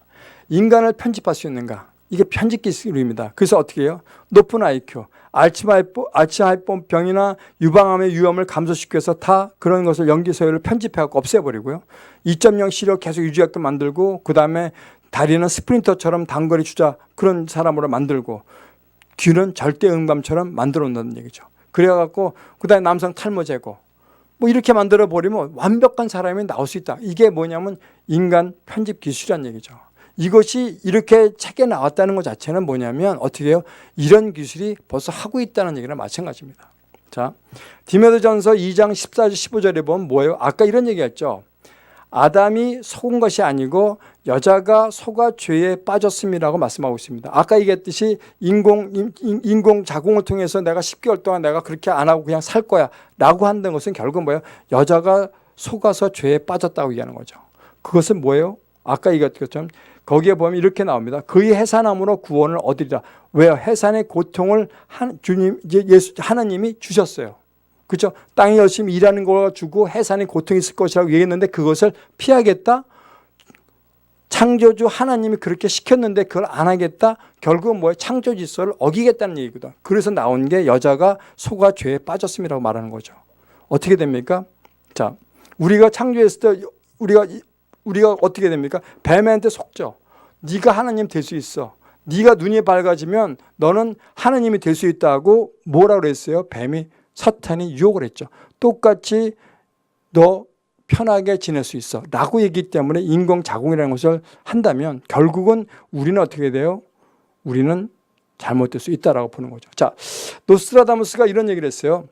인간을 편집할 수 있는가? 이게 편집 기술입니다. 그래서 어떻게 해요? 높은 IQ, 알츠하이머 병이나 유방암의 위험을 감소시키기 위해서 다 그런 것을 염기소열을 편집해갖고 없애버리고요. 2.0 시력 계속 유지하게 만들고 그 다음에 다리는 스프린터처럼 단거리 주자 그런 사람으로 만들고 귀는 절대 음감처럼 만들어 놓는다는 얘기죠. 그래갖고 그 다음에 남성 탈모 제거 뭐 이렇게 만들어 버리면 완벽한 사람이 나올 수 있다. 이게 뭐냐면 인간 편집 기술이란 얘기죠. 이것이 이렇게 책에 나왔다는 것 자체는 뭐냐면 어떻게 해요? 이런 기술이 벌써 하고 있다는 얘기랑 마찬가지입니다. 자, 디모데전서 2장 14절 15절에 보면 뭐예요? 아까 이런 얘기했죠. 아담이 속은 것이 아니고 여자가 속아 죄에 빠졌음이라고 말씀하고 있습니다. 아까 얘기했듯이 인공 자궁을 통해서 내가 10개월 동안 내가 그렇게 안 하고 그냥 살 거야 라고 한다는 것은 결국은 뭐예요? 여자가 속아서 죄에 빠졌다고 얘기하는 거죠. 그것은 뭐예요? 아까 얘기했던 것처럼 거기에 보면 이렇게 나옵니다. 그의 해산함으로 구원을 얻으리라. 왜요? 해산의 고통을 하나님이 주셨어요. 그렇죠? 땅에 열심히 일하는 거 주고 해산의 고통이 있을 것이라고 얘기했는데 그것을 피하겠다? 창조주 하나님이 그렇게 시켰는데 그걸 안 하겠다? 결국은 뭐예요? 창조 질서를 어기겠다는 얘기거든. 그래서 나온 게 여자가 속아 죄에 빠졌음이라고 말하는 거죠. 어떻게 됩니까? 자, 우리가 창조했을 때 우리가 어떻게 됩니까? 뱀한테 속죠. 네가 하나님 될 수 있어. 네가 눈이 밝아지면 너는 하나님이 될 수 있다고 뭐라고 그랬어요? 뱀이 사탄이 유혹을 했죠. 똑같이 너 편하게 지낼 수 있어 라고 얘기했기 때문에 인공자궁이라는 것을 한다면 결국은 우리는 어떻게 돼요? 우리는 잘못될 수 있다라고 보는 거죠. 자, 노스트라다무스가 이런 얘기를 했어요.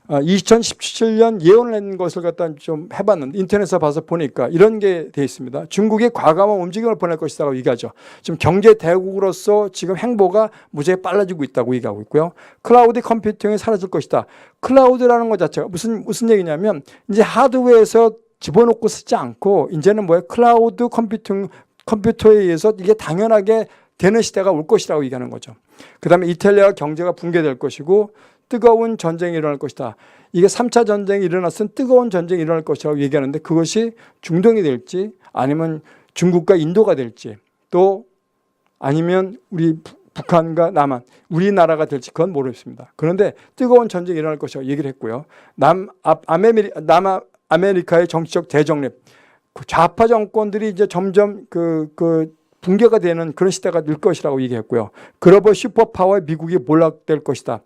2017년 예언을 낸 것을 갖다 좀 해봤는데 인터넷에서 봐서 보니까 이런 게 되어 있습니다. 중국이 과감한 움직임을 보낼 것이라고 얘기하죠. 지금 경제 대국으로서 지금 행보가 무지하게 빨라지고 있다고 얘기하고 있고요. 클라우드 컴퓨팅이 사라질 것이다. 클라우드라는 것 자체가 무슨 얘기냐면 이제 하드웨어에서 집어넣고 쓰지 않고 이제는 뭐예요? 클라우드 컴퓨터에 의해서 이게 당연하게 되는 시대가 올 것이라고 얘기하는 거죠. 그 다음에 이탈리아 경제가 붕괴될 것이고 뜨거운 전쟁이 일어날 것이다. 이게 3차 전쟁이 일어났으면 뜨거운 전쟁이 일어날 것이라고 얘기하는데 그것이 중동이 될지 아니면 중국과 인도가 될지 또 아니면 우리 북한과 남한 우리나라가 될지 그건 모르겠습니다. 그런데 뜨거운 전쟁이 일어날 것이라고 얘기를 했고요. 남아메리카의 정치적 대정립 좌파 정권들이 이제 점점 붕괴가 되는 그런 시대가 될 것이라고 얘기했고요. 글로벌 슈퍼파워의 미국이 몰락될 것이다.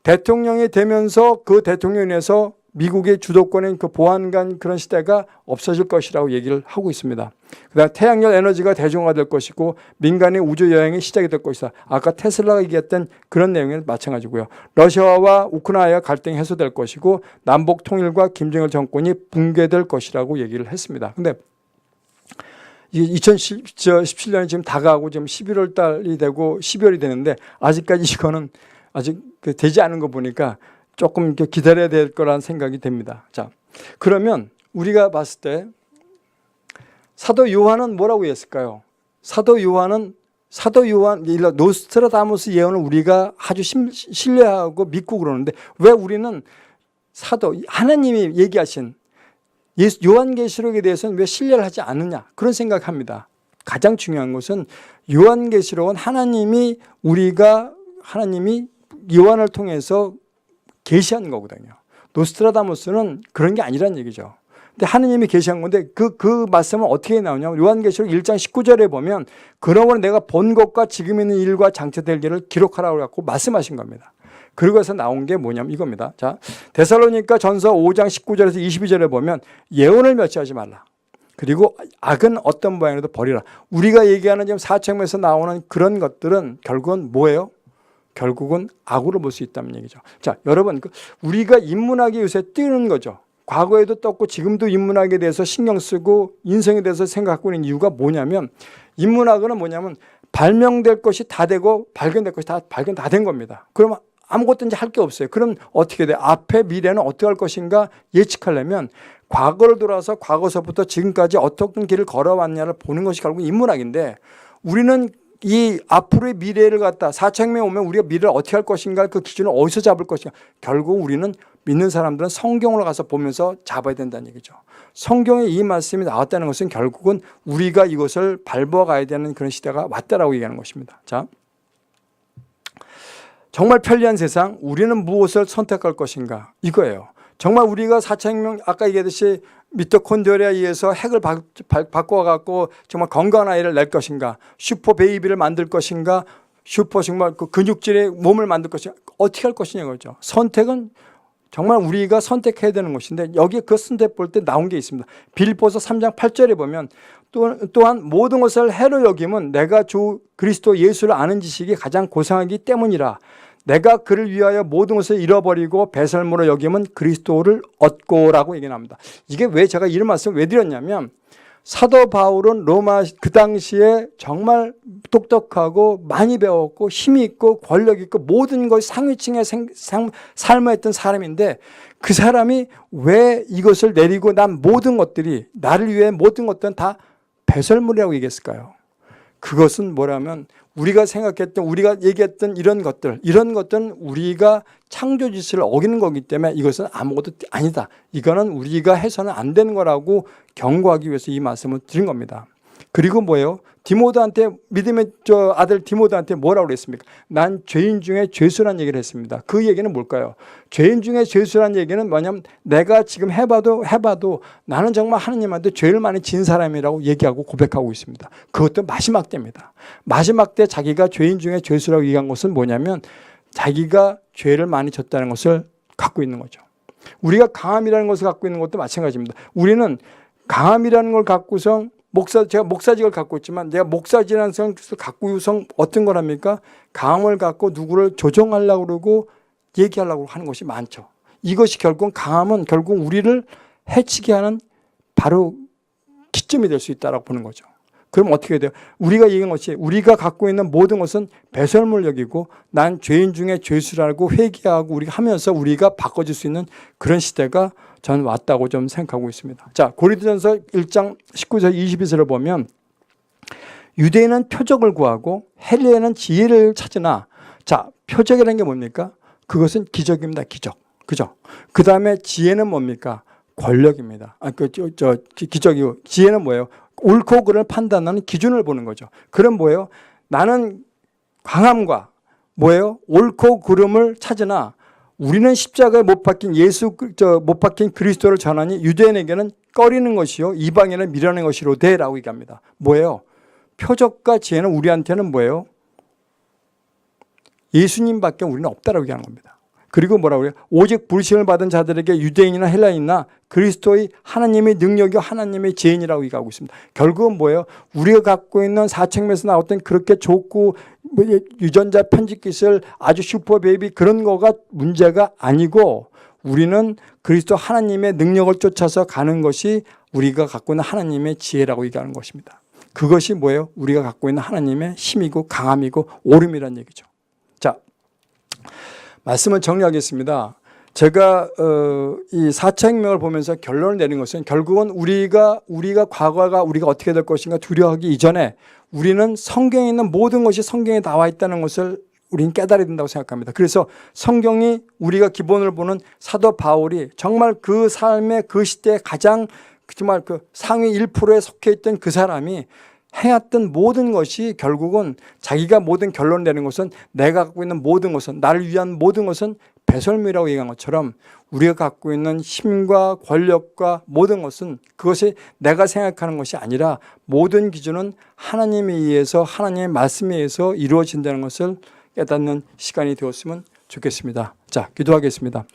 대통령이 되면서 그 대통령에서 미국의 주도권인 그 보안관 그런 시대가 없어질 것이라고 얘기를 하고 있습니다. 그다음에 태양열 에너지가 대중화될 것이고 민간의 우주 여행이 시작이 될 것이다. 아까 테슬라가 얘기했던 그런 내용이 마찬가지고요. 러시아와 우크라이나 갈등이 해소될 것이고 남북 통일과 김정일 정권이 붕괴될 것이라고 얘기를 했습니다. 근데 2017년이 지금 다가오고 지금 11월 달이 되고 12월이 되는데 아직까지 이거는 아직 되지 않은 거 보니까 조금 기다려야 될 거라는 생각이 됩니다. 자, 그러면 우리가 봤을 때 사도 요한은 뭐라고 했을까요? 사도 요한은 사도 요한, 노스트라다무스 예언을 우리가 아주 신뢰하고 믿고 그러는데 왜 우리는 하나님이 얘기하신 요한계시록에 대해서는 왜 신뢰를 하지 않느냐 그런 생각합니다. 가장 중요한 것은 요한계시록은 하나님이 요한을 통해서 계시한 거거든요. 노스트라다무스는 그런 게 아니란 얘기죠. 근데 하느님이 계시한 건데 그 말씀은 어떻게 나오냐면 요한계시록 1장 19절에 보면 그러므로 내가 본 것과 지금 있는 일과 장차될 일을 기록하라고 갖고 말씀하신 겁니다. 그리고서 나온 게 뭐냐면 이겁니다. 자, 데살로니가 전서 5장 19절에서 22절에 보면 예언을 멸시하지 말라. 그리고 악은 어떤 모양이라도 버리라. 우리가 얘기하는 지금 사책에서 나오는 그런 것들은 결국은 뭐예요? 결국은 악으로 볼 수 있다는 얘기죠. 자, 여러분, 우리가 인문학이 요새 뛰는 거죠. 과거에도 떴고 지금도 인문학에 대해서 신경 쓰고 인성에 대해서 생각하고 있는 이유가 뭐냐면 인문학은 뭐냐면 발명될 것이 다 되고 발견될 것이 다 된 겁니다. 그러면 아무것도 이제 할 게 없어요. 그럼 어떻게 돼? 앞에 미래는 어떻게 할 것인가 예측하려면 과거를 돌아서 과거서부터 지금까지 어떤 길을 걸어왔냐를 보는 것이 결국 인문학인데 우리는 이 앞으로의 미래를 갖다 사책명에 오면 우리가 미래를 어떻게 할 것인가 그 기준을 어디서 잡을 것인가 결국 우리는 믿는 사람들은 성경을 가서 보면서 잡아야 된다는 얘기죠. 성경에 이 말씀이 나왔다는 것은 결국은 우리가 이것을 밟아 가야 되는 그런 시대가 왔다라고 얘기하는 것입니다. 자, 정말 편리한 세상 우리는 무엇을 선택할 것인가 이거예요. 정말 우리가 사책명 아까 얘기했듯이 미토콘드리아에 의해서 핵을 바꿔갖고 정말 건강한 아이를 낼 것인가 슈퍼 베이비를 만들 것인가 슈퍼 정말 그 근육질의 몸을 만들 것인가 어떻게 할 것이냐 그거죠. 선택은 정말 우리가 선택해야 되는 것인데 여기에 그 선택 볼 때 나온 게 있습니다. 빌립보서 3장 8절에 보면 또한 모든 것을 해로 여김은 내가 주 그리스도 예수를 아는 지식이 가장 고상하기 때문이라. 내가 그를 위하여 모든 것을 잃어버리고 배설물로 여김은 그리스도를 얻고라고 얘기합니다. 이게 왜 제가 이런 말씀을 왜 드렸냐면 사도 바울은 로마 그 당시에 정말 똑똑하고 많이 배웠고 힘이 있고 권력 있고 모든 것이 상위층의 삶을 했던 사람인데 그 사람이 왜 이것을 내리고 난 모든 것들이 나를 위해 모든 것들은 다 배설물이라고 얘기했을까요? 그것은 뭐라면 우리가 생각했던 우리가 얘기했던 이런 것들은 우리가 창조 질서를 어기는 거기 때문에 이것은 아무것도 아니다. 이거는 우리가 해서는 안 되는 거라고 경고하기 위해서 이 말씀을 드린 겁니다. 그리고 뭐예요? 디모데한테 믿음의 아들 디모데한테 뭐라고 그랬습니까? 난 죄인 중에 죄수란 얘기를 했습니다. 그 얘기는 뭘까요? 죄인 중에 죄수란 얘기는 뭐냐면 내가 지금 해봐도 나는 정말 하느님한테 죄를 많이 진 사람이라고 얘기하고 고백하고 있습니다. 그것도 마지막 때입니다. 마지막 때 자기가 죄인 중에 죄수라고 얘기한 것은 뭐냐면 자기가 죄를 많이 졌다는 것을 갖고 있는 거죠. 우리가 강함이라는 것을 갖고 있는 것도 마찬가지입니다. 우리는 강함이라는 걸 갖고서 제가 목사직을 갖고 있지만 내가 목사직이라는 것을 갖고서 어떤 거랍니까? 강함을 갖고 누구를 조종하려고 그러고 얘기하려고 하는 것이 많죠. 이것이 결국 강함은 결국 우리를 해치게 하는 바로 기점이 될 수 있다고 보는 거죠. 그럼 어떻게 돼요? 우리가 얘기한 것이 우리가 갖고 있는 모든 것은 배설물 여기고 난 죄인 중에 죄수라고 회개하고 우리가 하면서 우리가 바꿔줄 수 있는 그런 시대가 저는 왔다고 좀 생각하고 있습니다. 자, 고린도전서 1장 19절 22절을 보면 유대인은 표적을 구하고 헬레인은 지혜를 찾으나 자, 표적이라는 게 뭡니까? 그것은 기적입니다. 기적. 그죠? 그 다음에 지혜는 뭡니까? 권력입니다. 기적이고 지혜는 뭐예요? 옳고 그름을 판단하는 기준을 보는 거죠. 그럼 뭐예요? 나는 강함과 뭐예요? 옳고 그름을 찾으나 우리는 십자가에 못 박힌 못 박힌 그리스도를 전하니 유대인에게는 꺼리는 것이요 이방인을 미련한 것이로되라고 얘기합니다. 뭐예요? 표적과 지혜는 우리한테는 뭐예요? 예수님밖에 우리는 없다라고 얘기하는 겁니다. 그리고 뭐라고 그래요? 오직 불신을 받은 자들에게 유대인이나 헬라인이나 그리스도의 하나님의 능력이요 하나님의 지혜니라고 얘기하고 있습니다. 결국은 뭐예요? 우리가 갖고 있는 사책에서 나왔던 그렇게 좋고 유전자 편집 기술 아주 슈퍼 베이비 그런 거가 문제가 아니고 우리는 그리스도 하나님의 능력을 쫓아서 가는 것이 우리가 갖고 있는 하나님의 지혜라고 얘기하는 것입니다. 그것이 뭐예요? 우리가 갖고 있는 하나님의 힘이고 강함이고 오름이라는 얘기죠. 자, 말씀을 정리하겠습니다. 제가 이 사차혁명을 보면서 결론을 내린 것은 결국은 우리가 과거가 우리가 어떻게 될 것인가 두려워하기 이전에 우리는 성경에 있는 모든 것이 성경에 나와 있다는 것을 우리는 깨달아야 된다고 생각합니다. 그래서 성경이 우리가 기본을 보는 사도 바울이 정말 그 삶의 그 시대에 가장 정말 그 상위 1%에 속해 있던 그 사람이 해왔던 모든 것이 결국은 자기가 모든 결론을 내는 것은 내가 갖고 있는 모든 것은 나를 위한 모든 것은 배설물이라고 얘기한 것처럼 우리가 갖고 있는 힘과 권력과 모든 것은 그것이 내가 생각하는 것이 아니라 모든 기준은 하나님에 의해서 하나님의 말씀에 의해서 이루어진다는 것을 깨닫는 시간이 되었으면 좋겠습니다. 자, 기도하겠습니다.